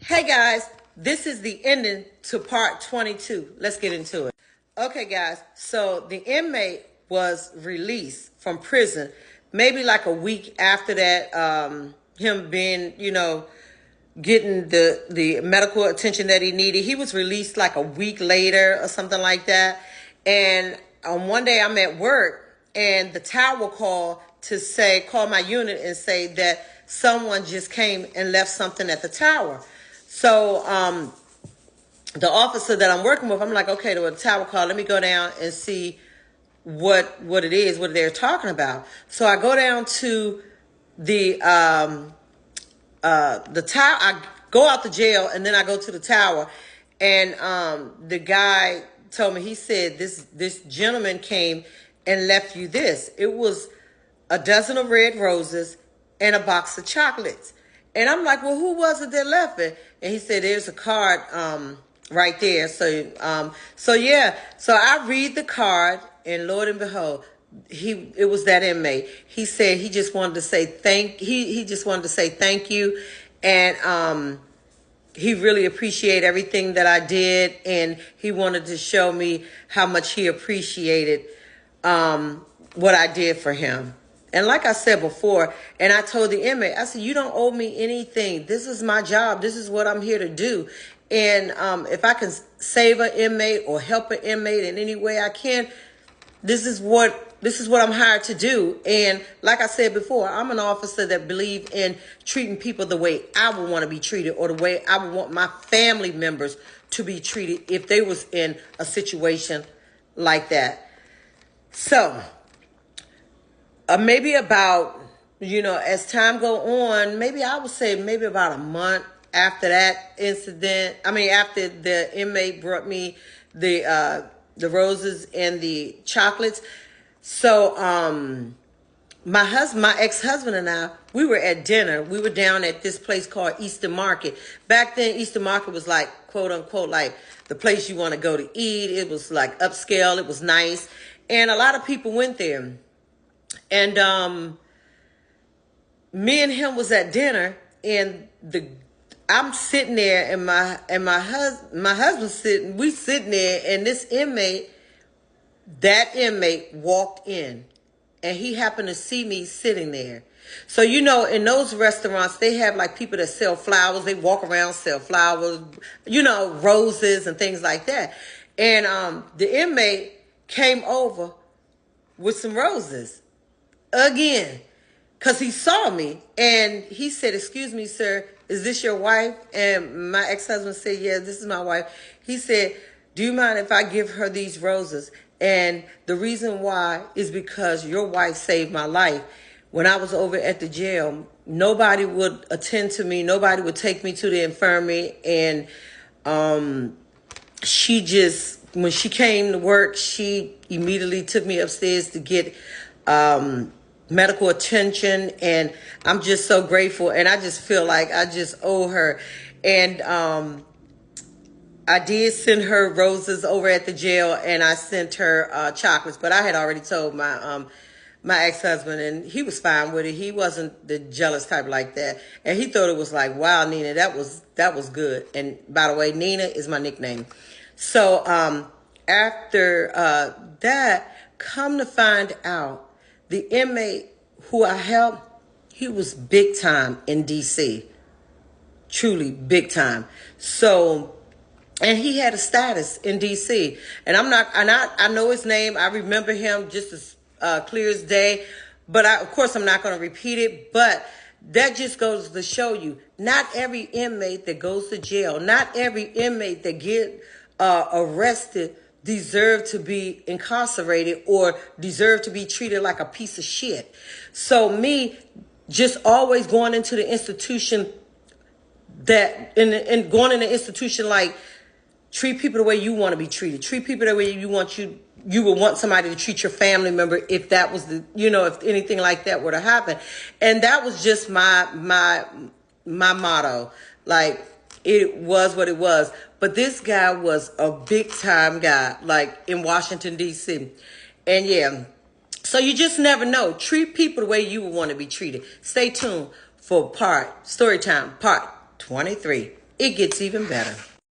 Hey guys, this is the ending to part 22. Let's get into it. Okay guys, so the inmate was released from prison maybe like a week after that, him being, getting the medical attention that he needed. He was released like a week later or something like that. And one day I'm at work and the tower call my unit and say that someone just came and left something at the tower. So the officer that I'm working with, I'm like, okay, the tower call, let me go down and see what it is, what they're talking about. So I go down to the tower. I go out the jail and then I go to the tower, and the guy told me, he said this gentleman came and left you this. It was a dozen of red roses and a box of chocolates. And I'm like, well, who was it that left it? And he said, there's a card right there. So yeah. So I read the card, and Lord and behold, it was that inmate. He said he just wanted to say he just wanted to say thank you, and he really appreciated everything that I did, and he wanted to show me how much he appreciated what I did for him. And like I said before, and I told the inmate, I said, you don't owe me anything. This is my job. This is what I'm here to do. And if I can save an inmate or help an inmate in any way I can, this is what I'm hired to do. And like I said before, I'm an officer that believes in treating people the way I would want to be treated, or the way I would want my family members to be treated if they was in a situation like that. So maybe about, as time go on, maybe I would say maybe about a month after that incident. After the inmate brought me the roses and the chocolates. So my ex-husband and I, we were at dinner. We were down at this place called Eastern Market. Back then, Eastern Market was like, quote unquote, like the place you want to go to eat. It was like upscale. It was nice. And a lot of people went there. And me and him was at dinner, and I'm sitting there, and my husband's sitting. We sitting there, and that inmate walked in, and he happened to see me sitting there. So in those restaurants, they have like people that sell flowers. They walk around, sell flowers, roses and things like that. And the inmate came over with some roses again, because he saw me, and he said, excuse me, sir, is this your wife? And my ex-husband said, yeah, this is my wife. He said, do you mind if I give her these roses? And the reason why is because your wife saved my life. When I was over at the jail, nobody would attend to me. Nobody would take me to the infirmary. And when she came to work, she immediately took me upstairs to get medical attention, and I'm just so grateful, and I just feel like I just owe her. And I did send her roses over at the jail, and I sent her chocolates, but I had already told my ex-husband, and he was fine with it. He wasn't the jealous type like that, and he thought it was like, wow, Nina, that was good. And by the way, Nina is my nickname. So after that, come to find out, the inmate who I helped, he was big time in D.C. Truly big time. So, and he had a status in D.C. And I know his name. I remember him just as clear as day. But of course, I'm not going to repeat it. But that just goes to show you, not every inmate that goes to jail, not every inmate that get arrested deserve to be incarcerated or deserve to be treated like a piece of shit. So me just always going into the institution and going in the institution, like, treat people the way you want to be treated. Treat people the way you would want somebody to treat your family member if that was if anything like that were to happen. And that was just my motto. Like, it was what it was. But this guy was a big time guy, like in Washington, D.C. And yeah, so you just never know. Treat people the way you would want to be treated. Stay tuned for story time part 23. it gets even better.